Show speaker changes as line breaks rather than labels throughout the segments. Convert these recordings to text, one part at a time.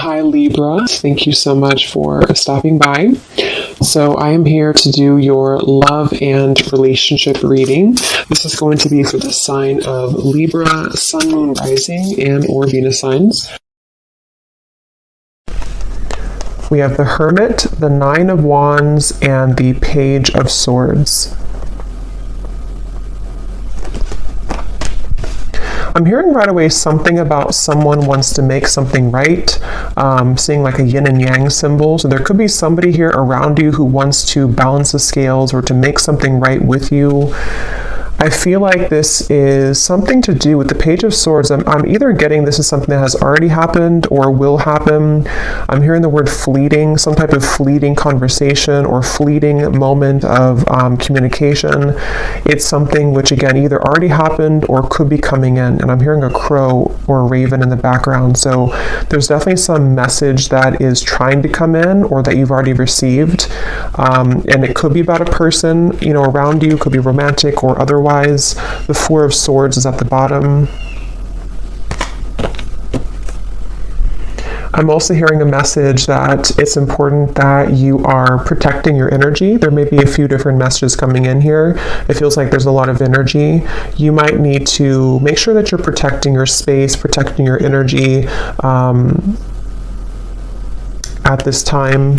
Hi Libra, thank you so much for stopping by. So I am here to do your love and relationship reading. This is going to be for the sign of Libra, Sun, Moon, Rising, and or Venus signs. We have the Hermit, the Nine of Wands, and the Page of Swords. I'm hearing right away something about someone wants to make something right, seeing like a yin and yang symbol. So there could be somebody here around you who wants to balance the scales or to make something right with you. I feel like this is something to do with the Page of Swords. I'm either getting this is something that has already happened or will happen. I'm hearing the word fleeting, some type of fleeting conversation or fleeting moment of communication. It's something which, again, either already happened or could be coming in. And I'm hearing a crow or a raven in the background. So there's definitely some message that is trying to come in or that you've already received. And it could be about a person, around you. It could be romantic or otherwise. The Four of Swords is at the bottom. I'm also hearing a message that it's important that you are protecting your energy. There may be a few different messages coming in here. It feels like there's a lot of energy. You might need to make sure that you're protecting your space, protecting your energy at this time.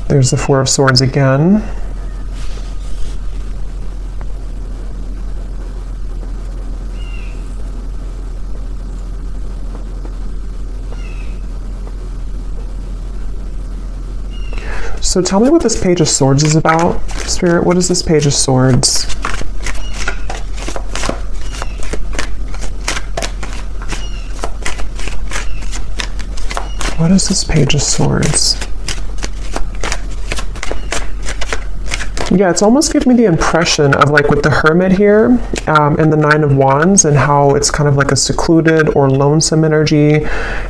There's the Four of Swords again. So tell me what this Page of Swords is about. Spirit, what is this Page of Swords? What is this Page of Swords? Yeah, it's almost giving me the impression of like with the Hermit here and the Nine of Wands and how it's kind of like a secluded or lonesome energy.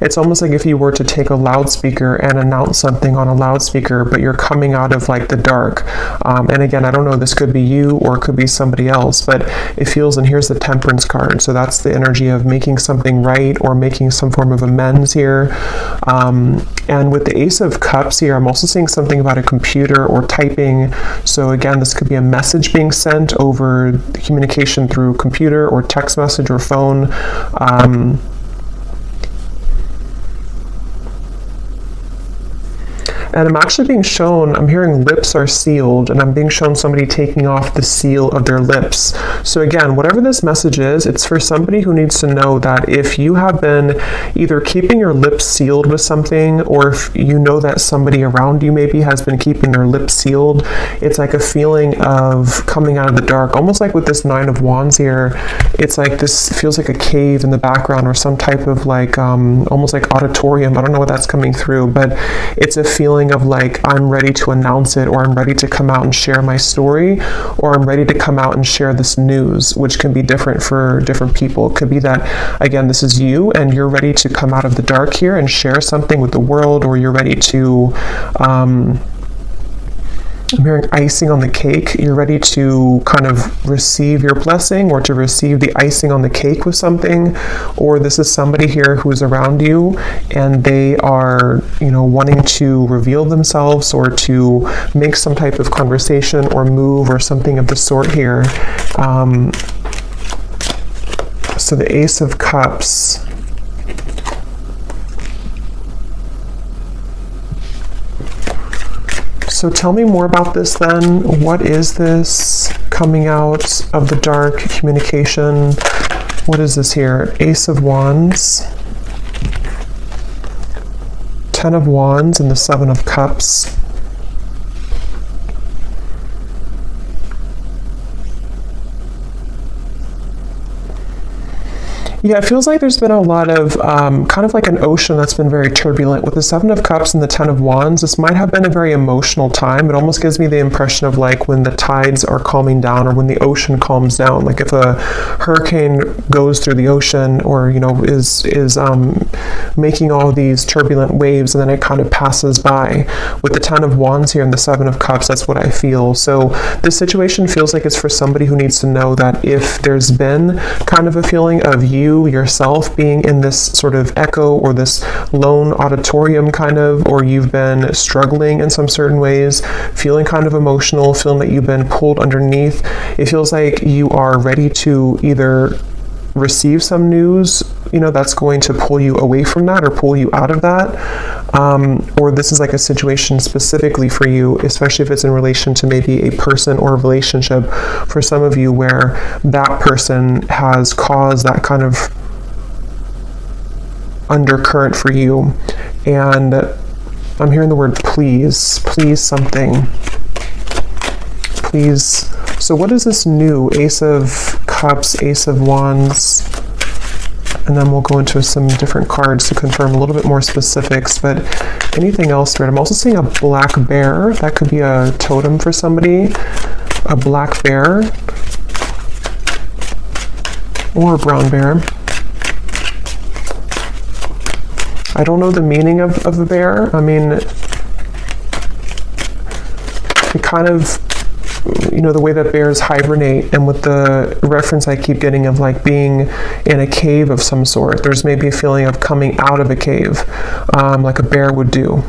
It's almost like if you were to take a loudspeaker and announce something on a loudspeaker, but you're coming out of like the dark. And again, I don't know, this could be you or it could be somebody else, but it feels, and here's the Temperance card. So that's the energy of making something right or making some form of amends here. And with the Ace of Cups here, I'm also seeing something about a computer or typing. So again, this could be a message being sent over the communication through computer or text message or phone. And I'm actually being shown, I'm hearing lips are sealed, and I'm being shown somebody taking off the seal of their lips. So again, whatever this message is, it's for somebody who needs to know that if you have been either keeping your lips sealed with something, or if you know that somebody around you maybe has been keeping their lips sealed, it's like a feeling of coming out of the dark. Almost like with this Nine of Wands here, it's like this feels like a cave in the background or some type of like, almost like auditorium. I don't know what that's coming through, but it's a feeling of like, I'm ready to announce it, or I'm ready to come out and share my story, or I'm ready to come out and share this news, which can be different for different people. It could be that, again, this is you and you're ready to come out of the dark here and share something with the world, or you're ready to, I'm hearing icing on the cake. You're ready to kind of receive your blessing or to receive the icing on the cake with something. Or this is somebody here who's around you and they are, wanting to reveal themselves or to make some type of conversation or move or something of the sort here. So the Ace of Cups. So tell me more about this then. What is this coming out of the dark communication? What is this here? Ace of Wands, Ten of Wands, and the Seven of Cups. Yeah, it feels like there's been a lot of kind of like an ocean that's been very turbulent. With the Seven of Cups and the Ten of Wands, this might have been a very emotional time. It almost gives me the impression of like when the tides are calming down or when the ocean calms down. Like if a hurricane goes through the ocean or, you know, is making all these turbulent waves and then it kind of passes by. With the Ten of Wands here and the Seven of Cups, that's what I feel. So this situation feels like it's for somebody who needs to know that if there's been kind of a feeling of you yourself being in this sort of echo or this lone auditorium kind of, or you've been struggling in some certain ways, feeling kind of emotional, feeling that you've been pulled underneath, it feels like you are ready to either receive some news, you know, that's going to pull you away from that or pull you out of that, or this is like a situation specifically for you, especially if it's in relation to maybe a person or a relationship for some of you where that person has caused that kind of undercurrent for you. And I'm hearing the word please something, please. So what is this new? Ace of Cups, Ace of Wands, and then we'll go into some different cards to confirm a little bit more specifics. But anything else, Spirit? I'm also seeing a black bear. That could be a totem for somebody. A black bear or a brown bear. I don't know the meaning of the bear. I mean, it kind of, you know, the way that bears hibernate, and with the reference I keep getting of like being in a cave of some sort, there's maybe a feeling of coming out of a cave, like a bear would do.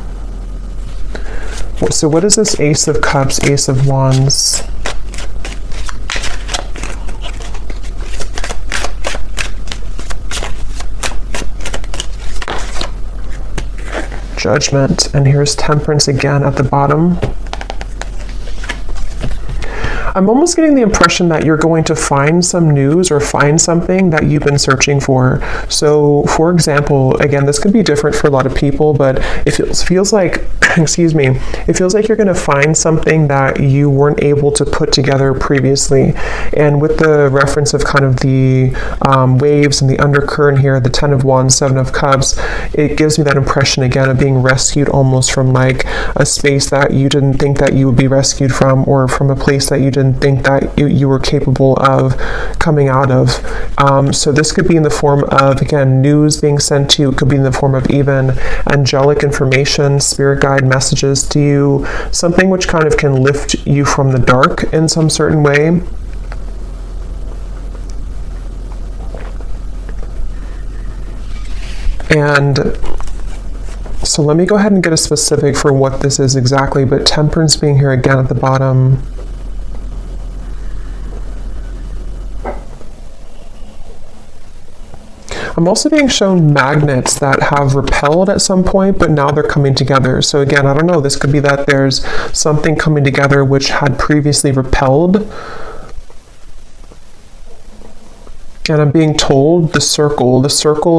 So what is this Ace of Cups, Ace of Wands? Judgment, and here's Temperance again at the bottom. I'm almost getting the impression that you're going to find some news or find something that you've been searching for. So, for example, again, this could be different for a lot of people, but it feels like, excuse me, it feels like you're going to find something that you weren't able to put together previously. And with the reference of kind of the waves and the undercurrent here, the Ten of Wands, Seven of Cups, it gives me that impression again of being rescued almost from like a space that you didn't think that you would be rescued from, or from a place that you didn't think that you were capable of coming out of. So this could be in the form of, again, news being sent to you. It could be in the form of even angelic information, spirit guide messages to you, something which kind of can lift you from the dark in some certain way. And so let me go ahead and get a specific for what this is exactly, but Temperance being here again at the bottom. I'm also being shown magnets that have repelled at some point, but now they're coming together. So again, I don't know, this could be that there's something coming together which had previously repelled. And I'm being told the circle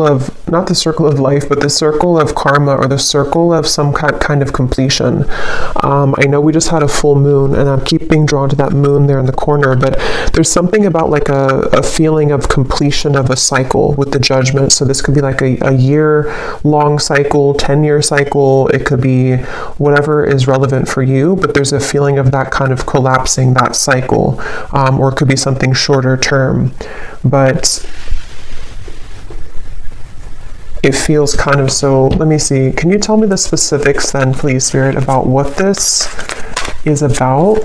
of, not the circle of life, but the circle of karma, or the circle of some kind of completion. I know we just had a full moon, and I keep being drawn to that moon there in the corner, but there's something about like a feeling of completion of a cycle with the Judgment. So this could be like a year-long cycle, 10-year cycle. It could be whatever is relevant for you, but there's a feeling of that kind of collapsing, that cycle, or it could be something shorter term. But it feels kind of so, let me see, can you tell me the specifics then, please, Spirit, about what this is about?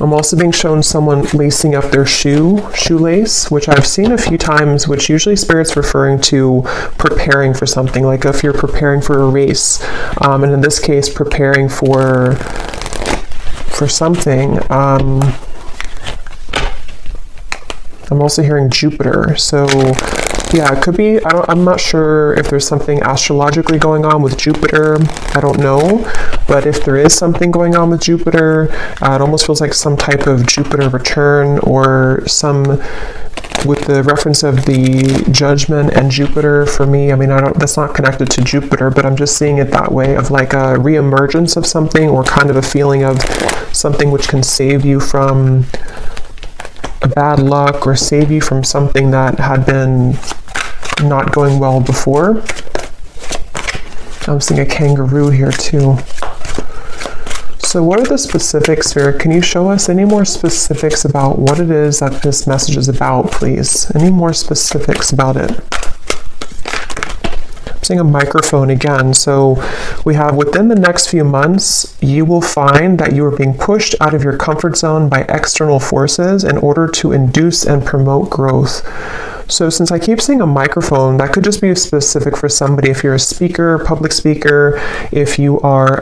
I'm also being shown someone lacing up their shoelace, which I've seen a few times, which usually Spirit's referring to preparing for something, like if you're preparing for a race, and in this case, preparing for something. I'm also hearing Jupiter. So yeah, it could be, I'm not sure if there's something astrologically going on with Jupiter. I don't know. But if there is something going on with Jupiter, it almost feels like some type of Jupiter return, or some, with the reference of the Judgment and Jupiter for me, I mean, that's not connected to Jupiter, but I'm just seeing it that way, of like a reemergence of something, or kind of a feeling of something which can save you from bad luck or save you from something that had been not going well before. I'm seeing a kangaroo here too. So what are the specifics, Spirit? Can you show us any more specifics about what it is that this message is about, please? Any more specifics about it? I'm seeing a microphone again. So we have, within the next few months, you will find that you are being pushed out of your comfort zone by external forces in order to induce and promote growth. So since I keep seeing a microphone, that could just be specific for somebody. If you're a speaker, public speaker, if you are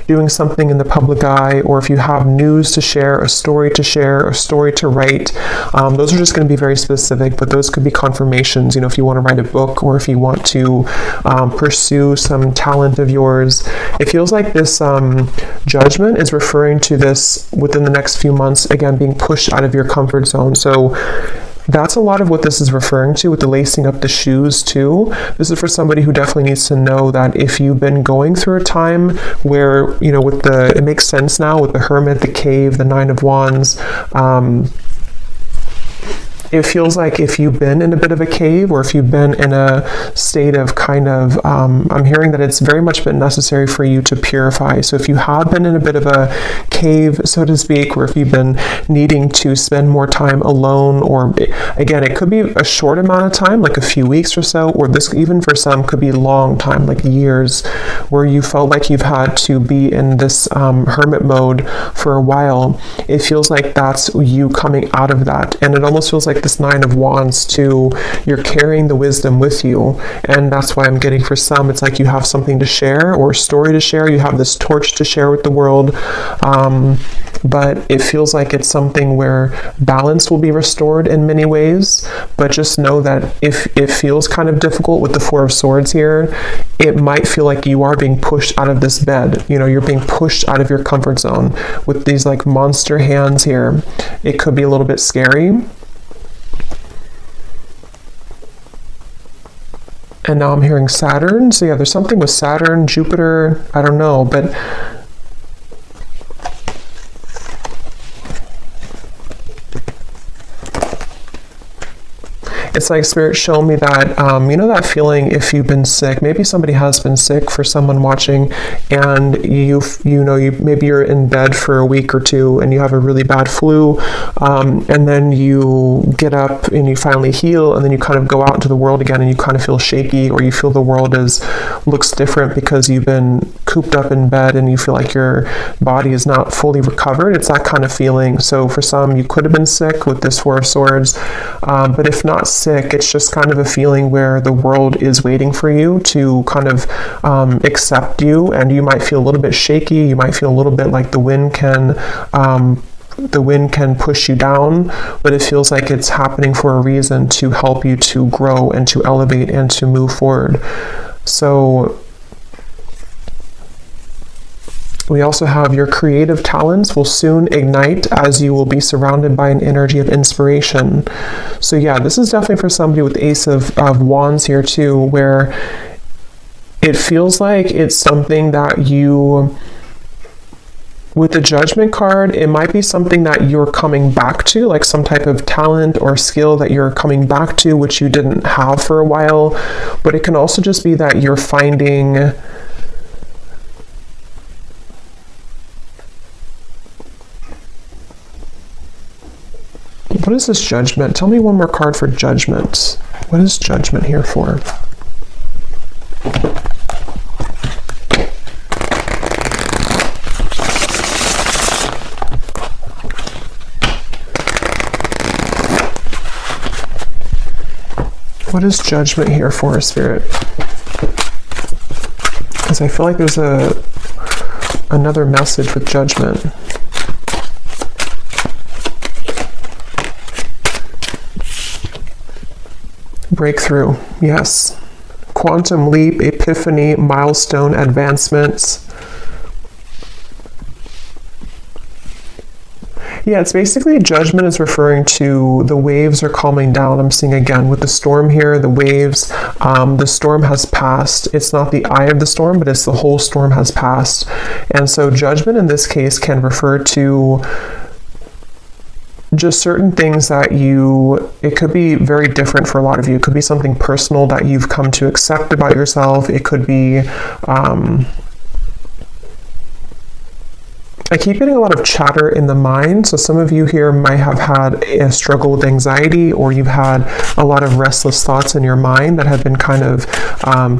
doing something in the public eye, or if you have news to share, a story to write, those are just going to be very specific, but those could be confirmations, if you want to write a book, or if you want to pursue some talent of yours. It feels like this judgment is referring to this within the next few months, again, being pushed out of your comfort zone. So that's a lot of what this is referring to with the lacing up the shoes too. This is for somebody who definitely needs to know that if you've been going through a time where, it makes sense now with the Hermit, the Cave, the Nine of Wands, it feels like if you've been in a bit of a cave, or if you've been in a state of I'm hearing that it's very much been necessary for you to purify. So if you have been in a bit of a cave, so to speak, or if you've been needing to spend more time alone, or again, it could be a short amount of time, like a few weeks or so, or this even for some could be a long time, like years, where you felt like you've had to be in this hermit mode for a while. It feels like that's you coming out of that. And it almost feels like this Nine of Wands too, you're carrying the wisdom with you, and that's why I'm getting, for some, it's like you have something to share or a story to share, you have this torch to share with the world, but it feels like it's something where balance will be restored in many ways. But just know that if it feels kind of difficult with the Four of Swords here, it might feel like you are being pushed out of this bed, you're being pushed out of your comfort zone with these like monster hands here. It could be a little bit scary. And now I'm hearing Saturn. So yeah, there's something with Saturn, Jupiter, I don't know, but it's like Spirit showing me that, that feeling if you've been sick, maybe somebody has been sick for someone watching, and maybe you're in bed for a week or two and you have a really bad flu, and then you get up and you finally heal, and then you kind of go out into the world again and you kind of feel shaky, or you feel the world looks different because you've been cooped up in bed and you feel like your body is not fully recovered. It's that kind of feeling. So for some, you could have been sick with this Four of Swords, but if not sick, it's just kind of a feeling where the world is waiting for you to kind of accept you, and you might feel a little bit shaky. You might feel a little bit like the wind can push you down, but it feels like it's happening for a reason, to help you to grow and to elevate and to move forward. So we also have your creative talents will soon ignite as you will be surrounded by an energy of inspiration. So yeah, this is definitely for somebody with Ace of Wands here too, where it feels like it's something that you, with the Judgment card, it might be something that you're coming back to, like some type of talent or skill that you're coming back to, which you didn't have for a while. But it can also just be that you're finding, what is this Judgment? Tell me one more card for Judgment. What is Judgment here for? What is Judgment here for, Spirit? Because I feel like there's another message with Judgment. Breakthrough, yes. Quantum leap, epiphany, milestone, advancements. Yeah, it's basically Judgment is referring to the waves are calming down. I'm seeing again with the storm here, the waves, the storm has passed. It's not the eye of the storm, but it's the whole storm has passed. And so Judgment in this case can refer to just certain things that it could be very different for a lot of you. It could be something personal that you've come to accept about yourself. It could be, I keep getting a lot of chatter in the mind. So some of you here might have had a struggle with anxiety, or you've had a lot of restless thoughts in your mind that have been kind of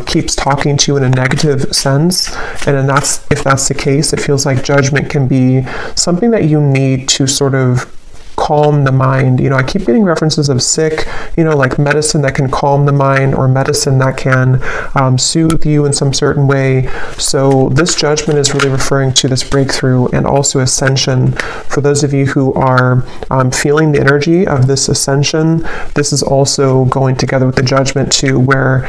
keeps talking to you in a negative sense. And then if that's the case, it feels like judgment can be something that you need to sort of calm the mind. I keep getting references of sick, like medicine that can calm the mind, or medicine that can soothe you in some certain way. So this judgment is really referring to this breakthrough and also ascension. For those of you who are feeling the energy of this ascension, this is also going together with the judgment too, where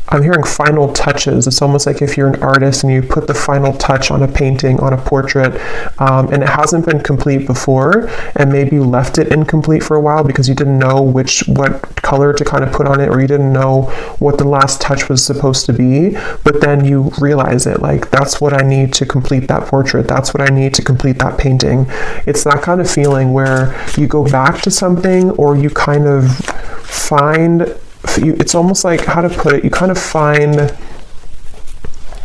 I'm hearing final touches. It's almost like if you're an artist and you put the final touch on a painting, on a portrait, and it hasn't been complete before, and maybe you left it incomplete for a while because you didn't know what color to kind of put on it, or you didn't know what the last touch was supposed to be, but then you realize it, like, that's what I need to complete that portrait, that's what I need to complete that painting. It's that kind of feeling where you go back to something, or you kind of find, it's almost like, how to put it, you kind of find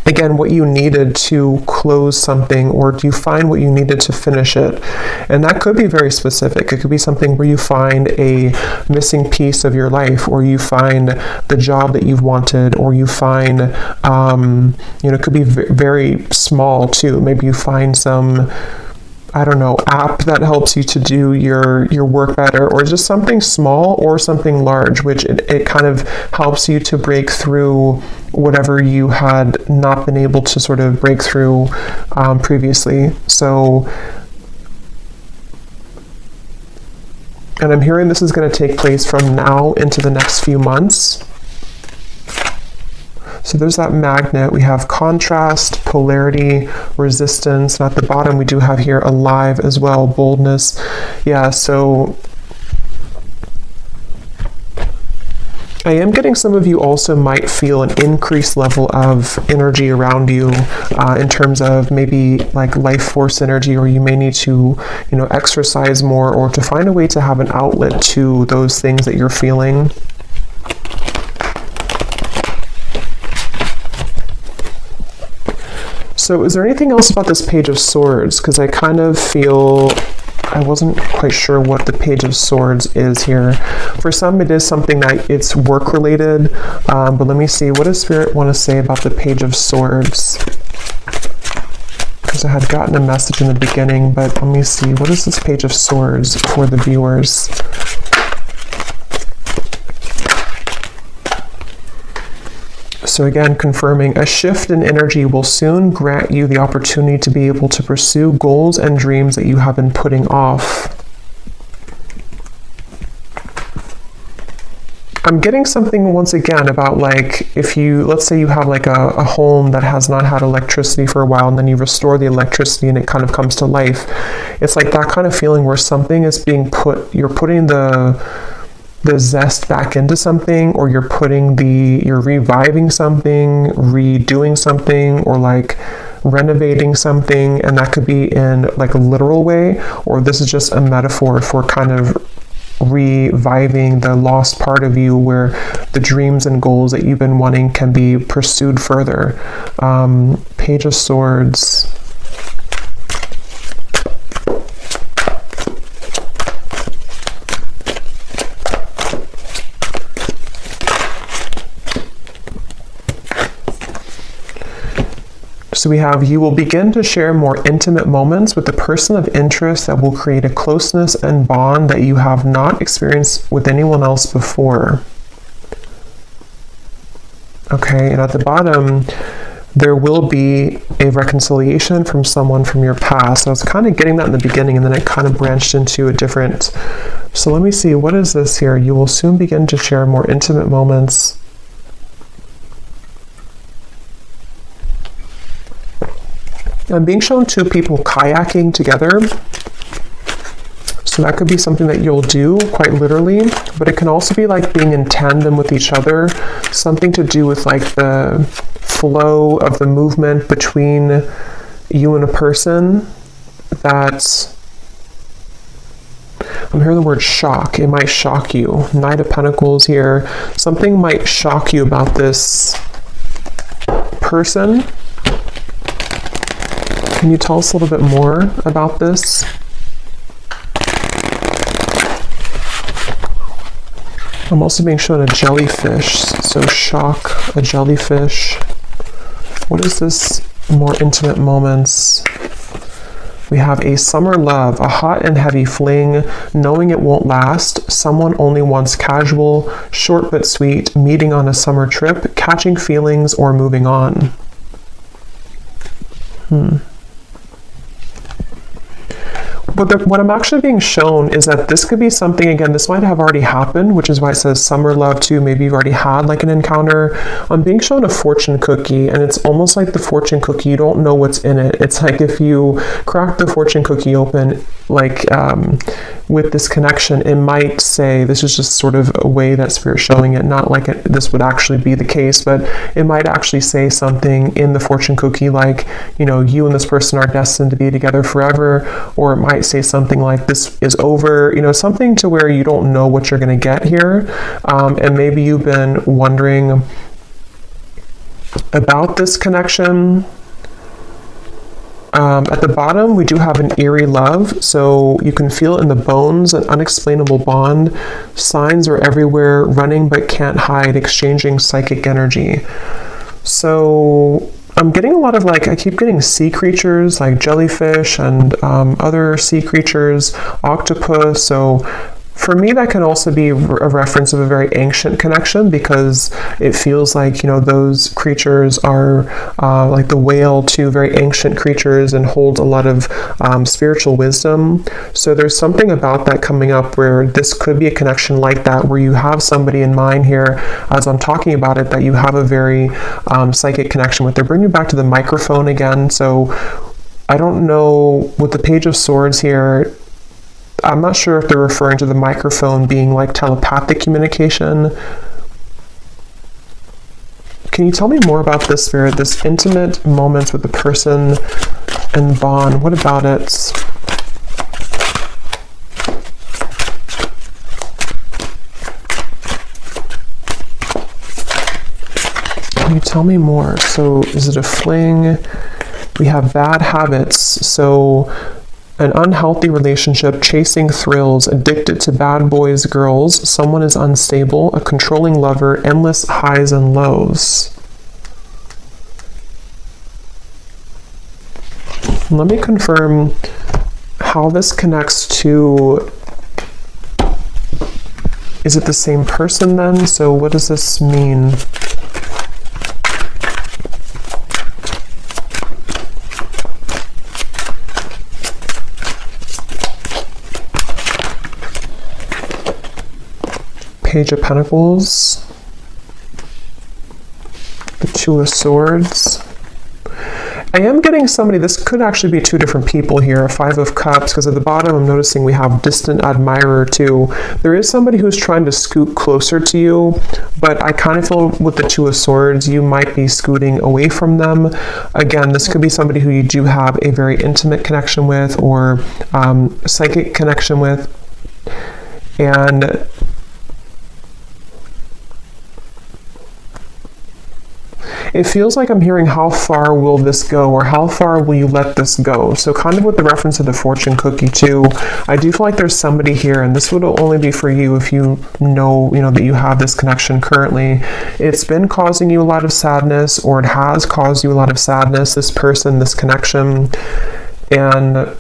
again what you needed to close something, or do you find what you needed to finish it? And that could be very specific. It could be something where you find a missing piece of your life, or you find the job that you've wanted, or you find it could be very small too. Maybe you find some, I don't know, app that helps you to do your work better, or just something small or something large, which it kind of helps you to break through whatever you had not been able to sort of break through previously. So, and I'm hearing this is going to take place from now into the next few months. So there's that magnet. We have contrast, polarity, resistance, and at the bottom we do have here alive as well, boldness. Yeah, so I am getting some of you also might feel an increased level of energy around you in terms of maybe like life force energy, or you may need to, exercise more, or to find a way to have an outlet to those things that you're feeling. So is there anything else about this Page of Swords? Because I kind of feel, I wasn't quite sure what the Page of Swords is here. For some, it is something that it's work related, but let me see, what does Spirit want to say about the Page of Swords? Because I had gotten a message in the beginning, but let me see, what is this Page of Swords for the viewers? So again, confirming, a shift in energy will soon grant you the opportunity to be able to pursue goals and dreams that you have been putting off. I'm getting something once again about, like, if you, let's say you have like a home that has not had electricity for a while, and then you restore the electricity and it kind of comes to life. It's like that kind of feeling where something is being you're putting the zest back into something, or you're reviving something, redoing something, or like renovating something. And that could be in like a literal way, or this is just a metaphor for kind of reviving the lost part of you, where the dreams and goals that you've been wanting can be pursued further. Page of Swords. So we have, you will begin to share more intimate moments with the person of interest that will create a closeness and bond that you have not experienced with anyone else before. Okay, and at the bottom, there will be a reconciliation from someone from your past. So I was kind of getting that in the beginning, and then it kind of branched into a different. So let me see, what is this here? You will soon begin to share more intimate moments. I'm being shown two people kayaking together. So that could be something that you'll do quite literally, but it can also be like being in tandem with each other, something to do with like the flow of the movement between you and a person. That's, I'm hearing the word shock. It might shock you. Knight of Pentacles here. Something might shock you about this person. Can you tell us a little bit more about this? I'm also being shown a jellyfish. So shock, a jellyfish. What is this? More intimate moments. We have a summer love, a hot and heavy fling, knowing it won't last. Someone only wants casual, short but sweet, meeting on a summer trip, catching feelings, or moving on. But what I'm actually being shown is that this could be something, again, this might have already happened, which is why it says summer love too. Maybe you've already had like an encounter. I'm being shown a fortune cookie, and it's almost like the fortune cookie, you don't know what's in it. It's like if you crack the fortune cookie open, like with this connection, it might say, this is just sort of a way that Spirit's showing it, not like this would actually be the case, but it might actually say something in the fortune cookie like, you know, you and this person are destined to be together forever, or it might say something like this is over, you know, something to where you don't know what you're going to get here. And maybe you've been wondering about this connection. At the bottom, we do have an eerie love, so you can feel it in the bones, an unexplainable bond. Signs are everywhere, running but can't hide, exchanging psychic energy. So I'm getting a lot of I keep getting sea creatures like jellyfish and other sea creatures, octopus. So for me, that can also be a reference of a very ancient connection, because it feels like, you know, those creatures are like the whale too, very ancient creatures, and hold a lot of spiritual wisdom. So there's something about that coming up where this could be a connection like that, where you have somebody in mind here, as I'm talking about it, that you have a very psychic connection with. They're bringing you back to the microphone again. So I don't know, with the Page of Swords here, I'm not sure if they're referring to the microphone being like telepathic communication. Can you tell me more about this, Spirit? This intimate moments with the person and bond. What about it? Can you tell me more? So is it a fling? We have bad habits. So an unhealthy relationship, chasing thrills, addicted to bad boys, girls, someone is unstable, a controlling lover, endless highs and lows. Let me confirm how this connects to, is it the same person then? So what does this mean? Page of Pentacles, the Two of Swords. I am getting somebody, this could actually be two different people here, Five of Cups, because at the bottom I'm noticing we have distant admirer too. There is somebody who's trying to scoot closer to you, but I kind of feel with the Two of Swords, you might be scooting away from them. Again, this could be somebody who you do have a very intimate connection with, or psychic connection with. And it feels like I'm hearing, how far will this go, or how far will you let this go? So kind of with the reference of the fortune cookie too, I do feel like there's somebody here, and this would only be for you if you know that you have this connection currently. It's been causing you a lot of sadness, or it has caused you a lot of sadness, this person, this connection. And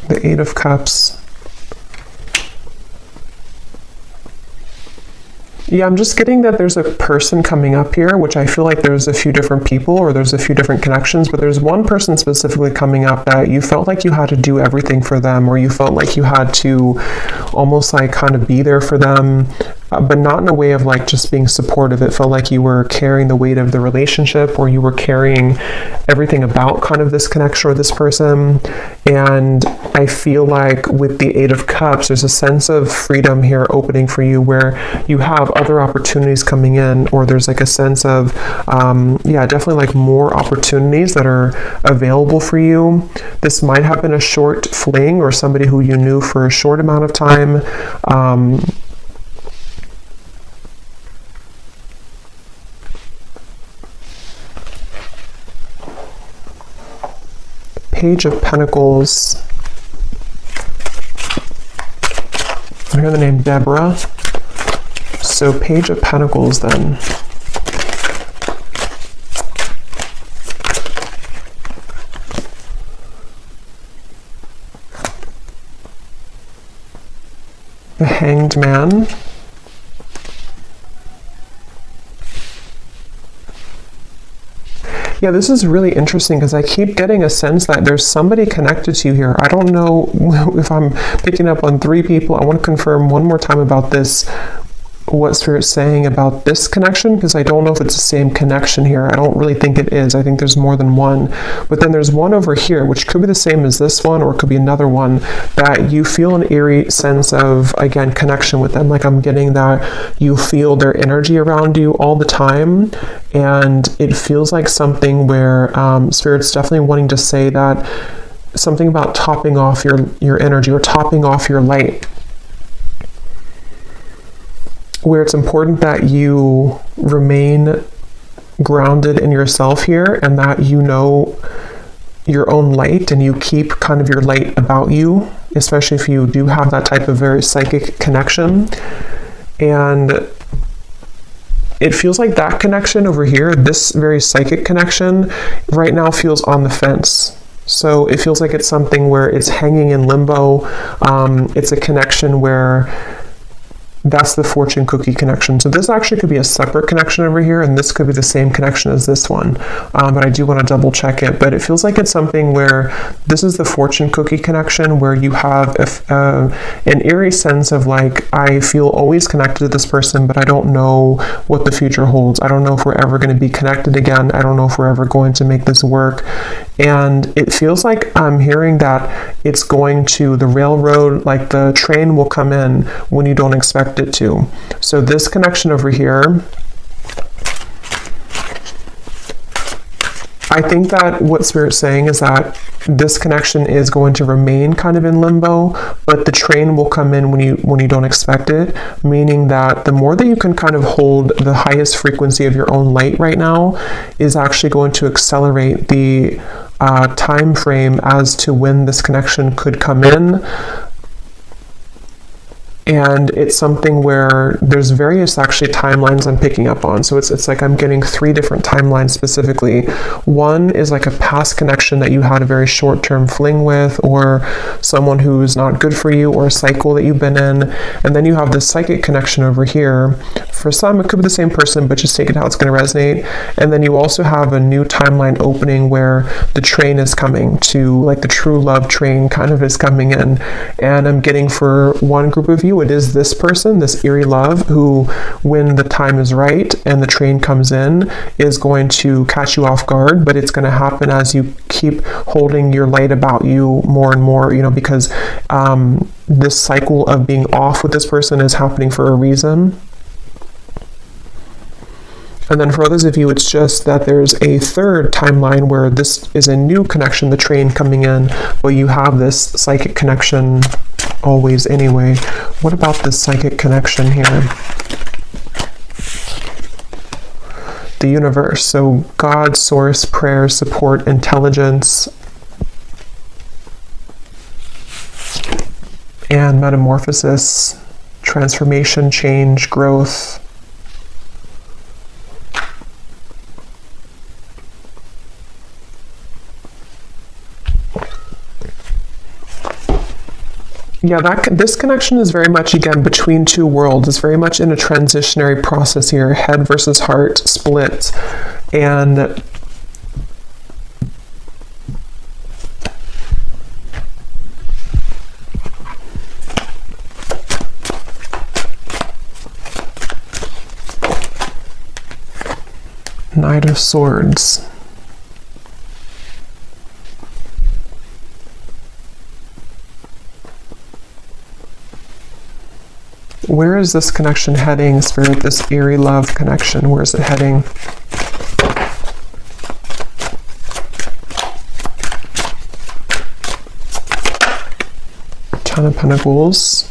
the Eight of Cups. Yeah, I'm just getting that there's a person coming up here, which I feel like there's a few different people, or there's a few different connections, but there's one person specifically coming up that you felt like you had to do everything for them, or you felt like you had to almost like kind of be there for them. but not in a way of like just being supportive. It felt like you were carrying the weight of the relationship, or you were carrying everything about kind of this connection or this person. And I feel like with the Eight of Cups, there's a sense of freedom here opening for you, where you have other opportunities coming in, or there's like a sense of, definitely like more opportunities that are available for you. This might have been a short fling, or somebody who you knew for a short amount of time. Page of Pentacles. I hear the name Deborah. So Page of Pentacles then. The Hanged Man. Yeah, this is really interesting because I keep getting a sense that there's somebody connected to you here. I don't know if I'm picking up on 3 people. I want to confirm one more time about this, what Spirit's saying about this connection, because I don't know if it's the same connection here. I don't really think it is. I think there's more than one. But then there's one over here, which could be the same as this one, or it could be another one, that you feel an eerie sense of, again, connection with them. Like I'm getting that you feel their energy around you all the time. And it feels like something where Spirit's definitely wanting to say that something about topping off your energy, or topping off your light, where it's important that you remain grounded in yourself here, and that you know your own light, and you keep kind of your light about you, especially if you do have that type of very psychic connection. And it feels like that connection over here, this very psychic connection, right now feels on the fence. So it feels like it's something where it's hanging in limbo. It's a connection where that's the fortune cookie connection. So this actually could be a separate connection over here, and this could be the same connection as this one. But I do want to double check it. But it feels like it's something where this is the fortune cookie connection, where you have an eerie sense of like, I feel always connected to this person, but I don't know what the future holds. I don't know if we're ever going to be connected again. I don't know if we're ever going to make this work. And it feels like I'm hearing that it's going to the railroad, like the train will come in when you don't expect it to. So this connection over here, I think that what Spirit's saying is that this connection is going to remain kind of in limbo, but the train will come in when you don't expect it, meaning that the more that you can kind of hold the highest frequency of your own light right now is actually going to accelerate the time frame as to when this connection could come in. And it's something where there's various actually timelines I'm picking up on. So it's like I'm getting 3 different timelines specifically. One is like a past connection that you had a very short-term fling with, or someone who's not good for you, or a cycle that you've been in. And then you have this psychic connection over here. For some, it could be the same person, but just take it how it's going to resonate. And then you also have a new timeline opening where the train is coming to, like the true love train kind of is coming in. And I'm getting for one group of you, it is this person, this eerie love, who, when the time is right and the train comes in, is going to catch you off guard, but it's going to happen as you keep holding your light about you more and more, because this cycle of being off with this person is happening for a reason. And then for others of you, it's just that there's a third timeline where this is a new connection, the train coming in, but you have this psychic connection always anyway. What about this psychic connection here? The universe. So God, source, prayer, support, intelligence, and metamorphosis, transformation, change, growth. Yeah, this connection is very much, again, between 2 worlds. It's very much in a transitionary process here, head versus heart split. And Knight of Swords. Where is this connection heading, Spirit? This eerie love connection, where is it heading? Ten of Pentacles.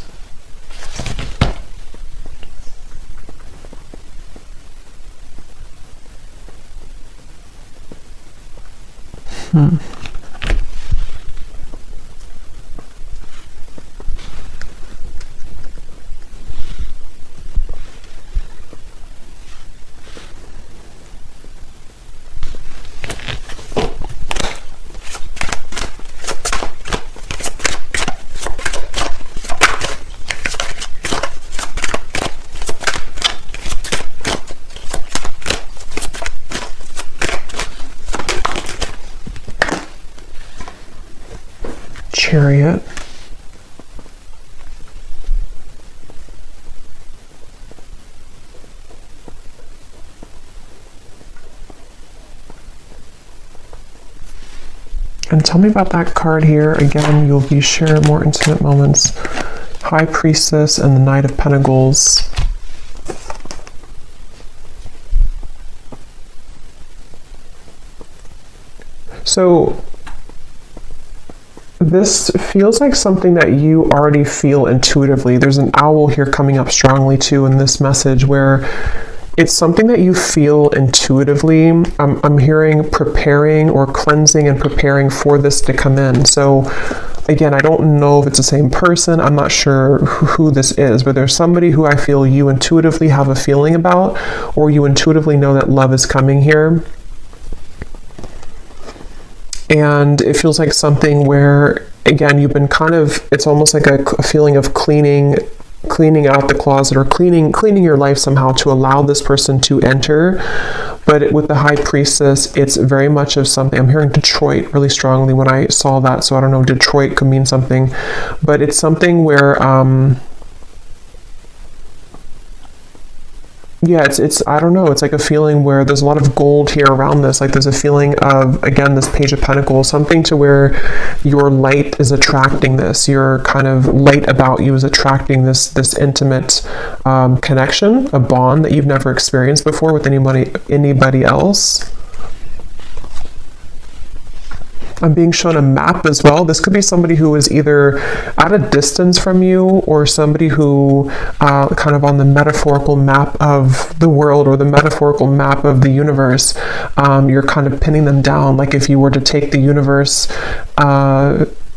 Chariot. And tell me about that card here. Again, you'll be sharing more intimate moments. High Priestess and the Knight of Pentacles. So this feels like something that you already feel intuitively. There's an owl here coming up strongly too in this message, where it's something that you feel intuitively. I'm hearing preparing or cleansing and preparing for this to come in. So again, I don't know if it's the same person. I'm not sure who this is, but there's somebody who I feel you intuitively have a feeling about, or you intuitively know that love is coming here. And it feels like something where, again, you've been kind of, it's almost like a feeling of cleaning out the closet, or cleaning your life somehow to allow this person to enter. But with the High Priestess, it's very much of something. I'm hearing Detroit really strongly when I saw that. So I don't know, Detroit could mean something, but it's something where, yeah, it's I don't know, it's like a feeling where there's a lot of gold here around this. Like there's a feeling of, again, this Page of Pentacles, something to where your light is attracting this. Your kind of light about you is attracting this intimate connection, a bond that you've never experienced before with anybody else. I'm being shown a map as well. This could be somebody who is either at a distance from you, or somebody who kind of on the metaphorical map of the world, or the metaphorical map of the universe. You're kind of pinning them down. Like if you were to take the universe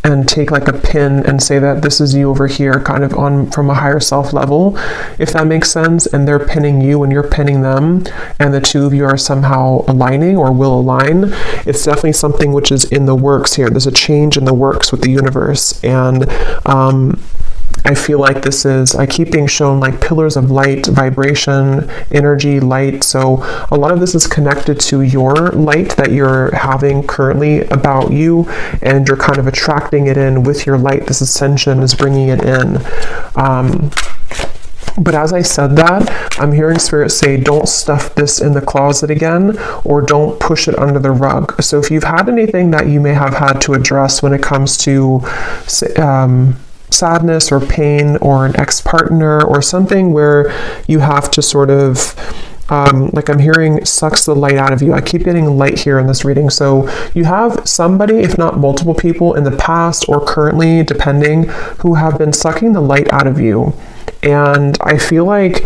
and take like a pin and say that this is you over here, kind of on from a higher self level, if that makes sense, and they're pinning you and you're pinning them, and the two of you are somehow aligning or will align. It's definitely something which is in the works here. There's a change in the works with the universe, and I feel like this is, I keep being shown like pillars of light, vibration, energy, light. So a lot of this is connected to your light that you're having currently about you, and you're kind of attracting it in with your light. This ascension is bringing it in. But as I said that, I'm hearing Spirit say, don't stuff this in the closet again, or don't push it under the rug. So if you've had anything that you may have had to address when it comes to sadness or pain, or an ex-partner, or something where you have to sort of like I'm hearing sucks the light out of you. I keep getting light here in this reading. So you have somebody, if not multiple people in the past or currently, depending, who have been sucking the light out of you. And I feel like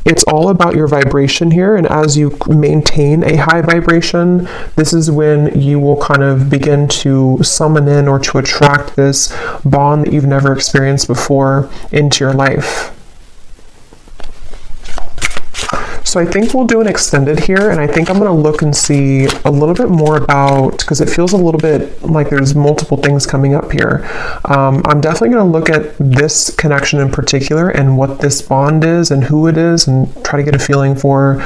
it's all about your vibration here, and as you maintain a high vibration, this is when you will kind of begin to summon in or to attract this bond that you've never experienced before into your life. So I think we'll do an extended here, and I think I'm going to look and see a little bit more about, because it feels a little bit like there's multiple things coming up here. I'm definitely going to look at this connection in particular and what this bond is and who it is, and try to get a feeling for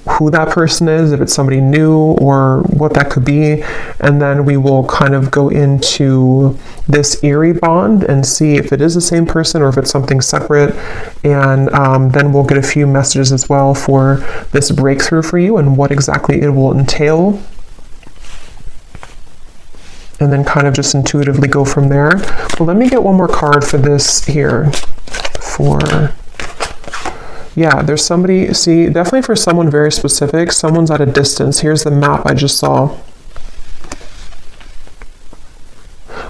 who that person is, if it's somebody new or what that could be. And then we will kind of go into this eerie bond and see if it is the same person or if it's something separate. And then we'll get a few messages as well for this breakthrough for you and what exactly it will entail. And then kind of just intuitively go from there. Well, let me get one more card for this here. Yeah, there's somebody, see, definitely for someone very specific, someone's at a distance. Here's the map I just saw.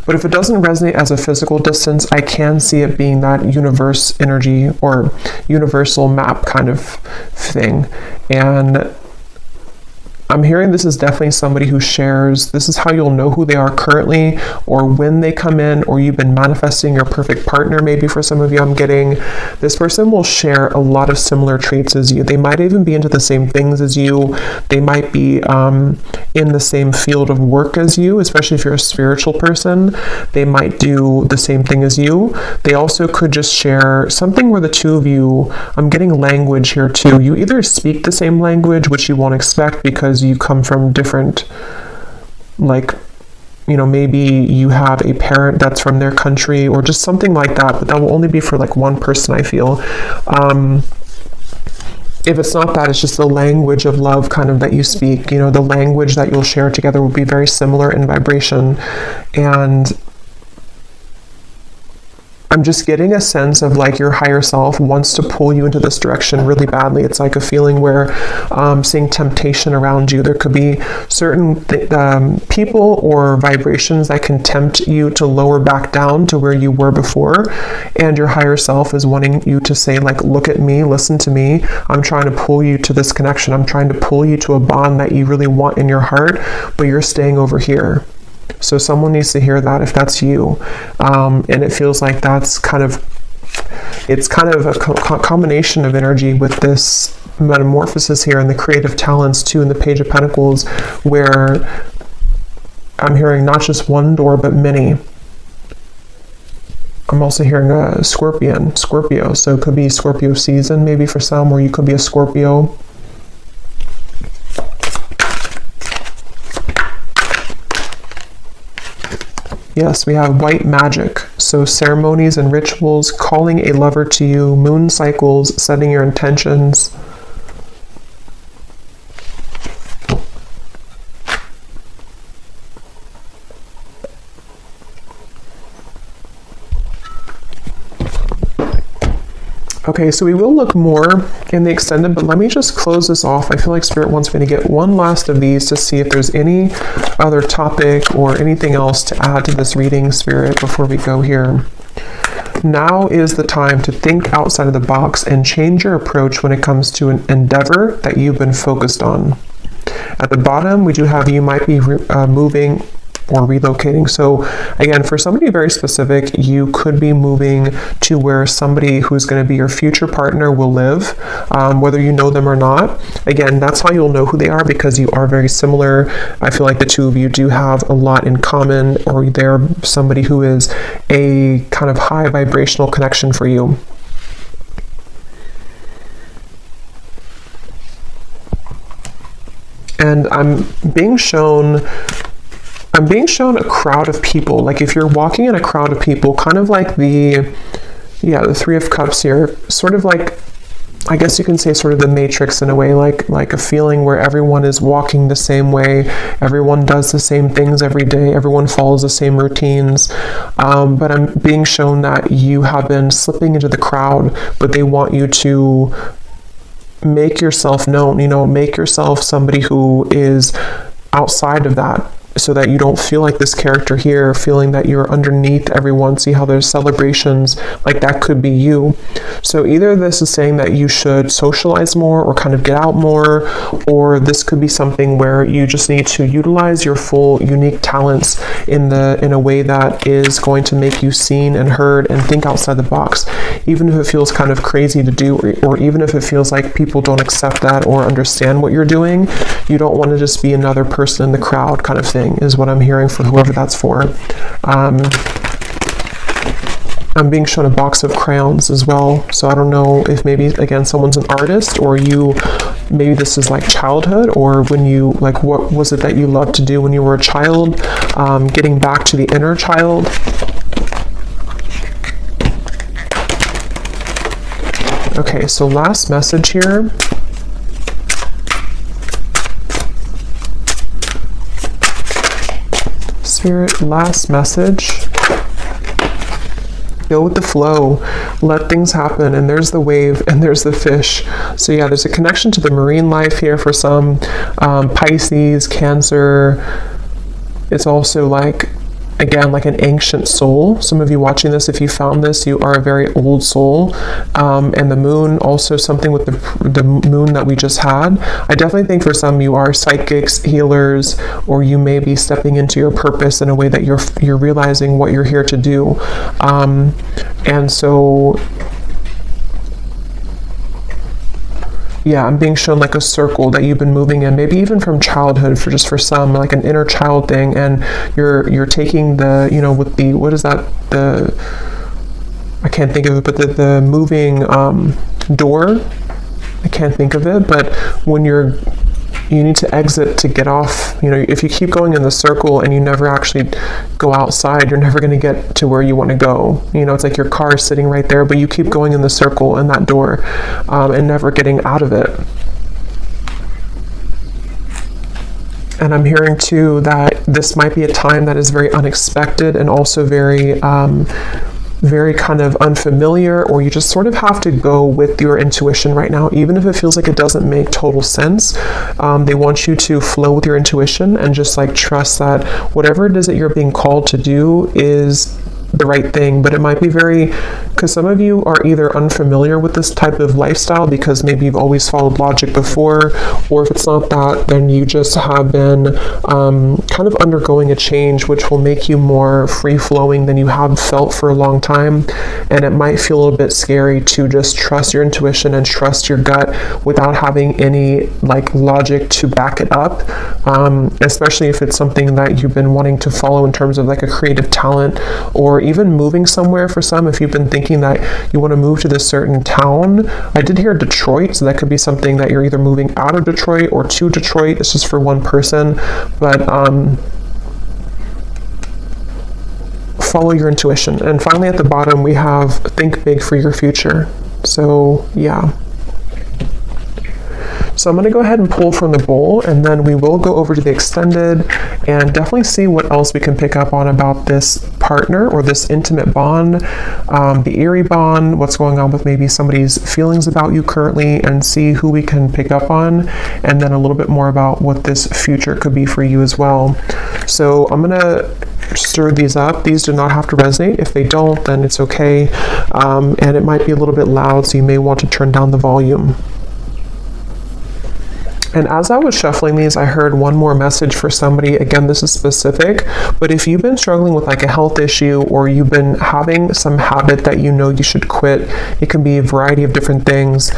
But if it doesn't resonate as a physical distance, I can see it being that universe energy or universal map kind of thing. And I'm hearing this is definitely somebody who shares, this is how you'll know who they are currently or when they come in, or you've been manifesting your perfect partner. Maybe for some of you, I'm getting this person will share a lot of similar traits as you. They might even be into the same things as you. They might be in the same field of work as you, especially if you're a spiritual person. They might do the same thing as you. They also could just share something where the two of you, I'm getting language here too. You either speak the same language, which you won't expect because you come from different, like, you know, maybe you have a parent that's from their country or just something like that, but that will only be for like one person, I feel. If it's not that, it's just the language of love kind of that you speak, you know, the language that you'll share together will be very similar in vibration. And I'm just getting a sense of like your higher self wants to pull you into this direction really badly. It's like a feeling where seeing temptation around you. There could be certain people or vibrations that can tempt you to lower back down to where you were before. And your higher self is wanting you to say like, look at me, listen to me. I'm trying to pull you to this connection. I'm trying to pull you to a bond that you really want in your heart, but you're staying over here. So someone needs to hear that if that's you. And it feels like that's kind of, it's kind of a combination of energy with this metamorphosis here and the creative talents too in the Page of Pentacles, where I'm hearing not just one door, but many. I'm also hearing a Scorpio. So it could be Scorpio season maybe for some, or you could be a Scorpio. Yes, we have white magic. So ceremonies and rituals, calling a lover to you, moon cycles, setting your intentions. Okay, so we will look more in the extended, but let me just close this off. I feel like Spirit wants me to get one last of these to see if there's any other topic or anything else to add to this reading, Spirit, before we go here. Now is the time to think outside of the box and change your approach when it comes to an endeavor that you've been focused on. At the bottom, we do have you might be moving or relocating. So again, for somebody very specific, you could be moving to where somebody who's going to be your future partner will live, whether you know them or not. Again, that's how you'll know who they are, because you are very similar. I feel like the two of you do have a lot in common, or they're somebody who is a kind of high vibrational connection for you. And I'm being shown a crowd of people. Like if you're walking in a crowd of people, kind of like the Three of Cups here, sort of like, I guess you can say sort of the Matrix in a way, like a feeling where everyone is walking the same way, everyone does the same things every day, everyone follows the same routines. But I'm being shown that you have been slipping into the crowd, but they want you to make yourself known, make yourself somebody who is outside of that, so that you don't feel like this character here, feeling that you're underneath everyone. See how there's celebrations, like that could be you. So either this is saying that you should socialize more or kind of get out more, or this could be something where you just need to utilize your full unique talents in a way that is going to make you seen and heard and think outside the box, even if it feels kind of crazy to do, or even if it feels like people don't accept that or understand what you're doing. You don't want to just be another person in the crowd kind of thing, is what I'm hearing for whoever that's for. I'm being shown a box of crayons as well, so I don't know if maybe again someone's an artist, or you maybe this is like childhood, or when you, like, what was it that you loved to do when you were a child? Getting back to the inner child. Okay, so last message here. Spirit, last message. Go with the flow, let things happen, and there's the wave and there's the fish. So yeah, there's a connection to the marine life here for some. Pisces, Cancer. It's also like, again, like an ancient soul. Some of you watching this, if you found this, you are a very old soul. And the moon, also something with the moon that we just had. I definitely think for some you are psychics, healers, or you may be stepping into your purpose in a way that you're realizing what you're here to do. And so, yeah, I'm being shown like a circle that you've been moving in, maybe even from childhood, for some, like an inner child thing, and you're taking the, you know, with the, what is that, I can't think of it, but the moving door, I can't think of it, but when you need to exit to get off. You know, if you keep going in the circle and you never actually go outside, you're never going to get to where you want to go. You know, it's like your car is sitting right there, but you keep going in the circle in that door and never getting out of it. And I'm hearing too that this might be a time that is very unexpected and also very kind of unfamiliar, or you just sort of have to go with your intuition right now, even if it feels like it doesn't make total sense. They want you to flow with your intuition and just like trust that whatever it is that you're being called to do is the right thing. But it might be because some of you are either unfamiliar with this type of lifestyle because maybe you've always followed logic before, or if it's not that, then you just have been kind of undergoing a change which will make you more free-flowing than you have felt for a long time. And it might feel a little bit scary to just trust your intuition and trust your gut without having any like logic to back it up, especially if it's something that you've been wanting to follow in terms of like a creative talent, or even moving somewhere. For some, if you've been thinking that you want to move to this certain town, I did hear Detroit, so that could be something that you're either moving out of Detroit or to Detroit. It's just for one person, but follow your intuition. And finally at the bottom we have think big for your future. So yeah. So I'm going to go ahead and pull from the bowl, and then we will go over to the extended and definitely see what else we can pick up on about this partner or this intimate bond, the eerie bond, what's going on with maybe somebody's feelings about you currently, and see who we can pick up on, and then a little bit more about what this future could be for you as well. So I'm going to stir these up. These do not have to resonate. If they don't, then it's okay. And it might be a little bit loud, so you may want to turn down the volume. And as I was shuffling these, I heard one more message for somebody. Again, this is specific, but if you've been struggling with like a health issue, or you've been having some habit that you know you should quit, it can be a variety of different things.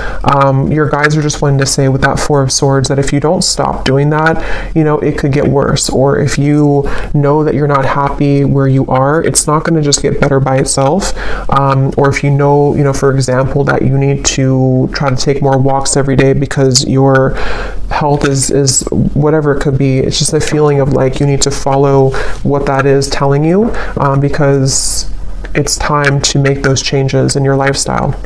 Your guides are just wanting to say with that Four of Swords that if you don't stop doing that, you know, it could get worse. Or if you know that you're not happy where you are, it's not going to just get better by itself. Or if you know, for example, that you need to try to take more walks every day because your health is whatever it could be. It's just a feeling of like you need to follow what that is telling you, because it's time to make those changes in your lifestyle.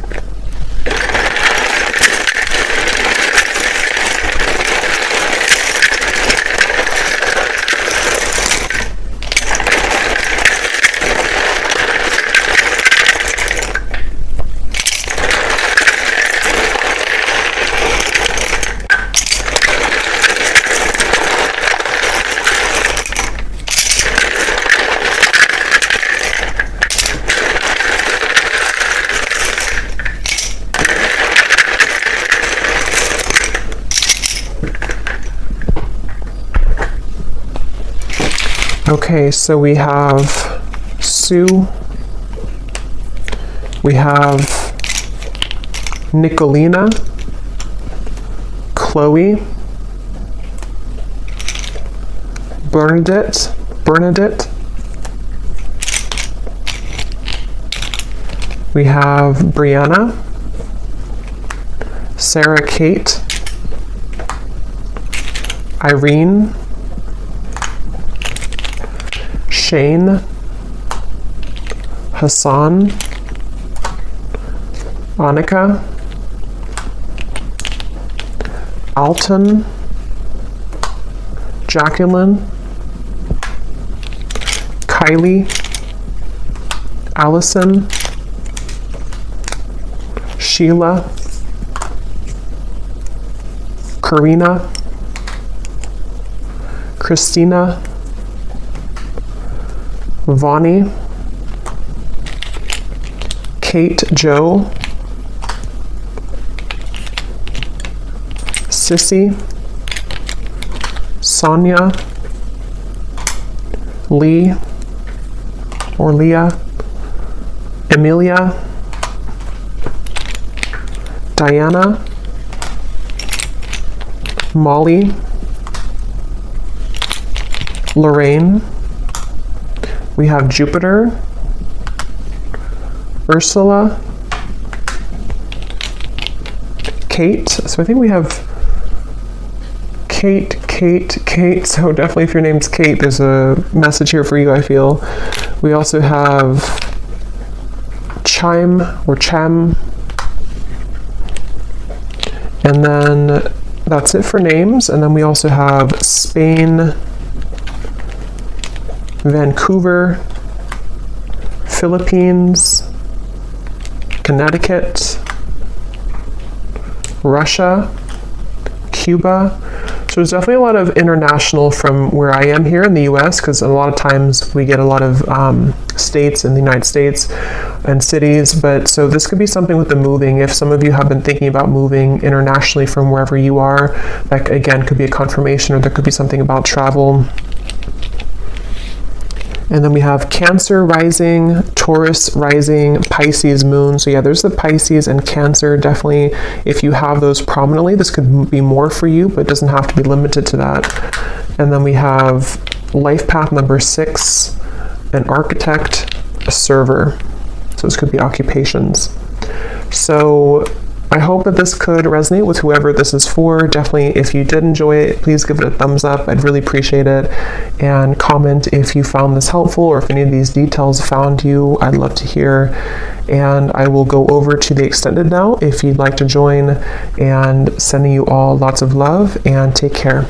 Okay, so we have Sue, we have Nicolina, Chloe, Bernadette, we have Brianna, Sarah Kate, Irene, Shane, Hassan, Annika, Alton, Jacqueline, Kylie, Allison, Sheila, Karina, Christina, Vonnie, Kate Joe, Sissy, Sonia, Lee or Leah, Emilia, Diana, Molly, Lorraine, we have Jupiter, Ursula, Kate, so I think we have Kate, so definitely if your name's Kate, there's a message here for you, I feel. We also have Chime or Cham, and then that's it for names, and then we also have Spain, Vancouver, Philippines, Connecticut, Russia, Cuba. So there's definitely a lot of international from where I am here in the US, because a lot of times we get a lot of states in the United States and cities, but so this could be something with the moving. If some of you have been thinking about moving internationally from wherever you are, that again could be a confirmation, or there could be something about travel. And then we have Cancer rising, Taurus rising, Pisces moon. So yeah, there's the Pisces and Cancer. Definitely, if you have those prominently, this could be more for you, but it doesn't have to be limited to that. And then we have life path number 6, an architect, a server. So this could be occupations. So I hope that this could resonate with whoever this is for. Definitely, if you did enjoy it, please give it a thumbs up. I'd really appreciate it. And comment if you found this helpful, or if any of these details found you. I'd love to hear. And I will go over to the extended now if you'd like to join. And sending you all lots of love, and take care.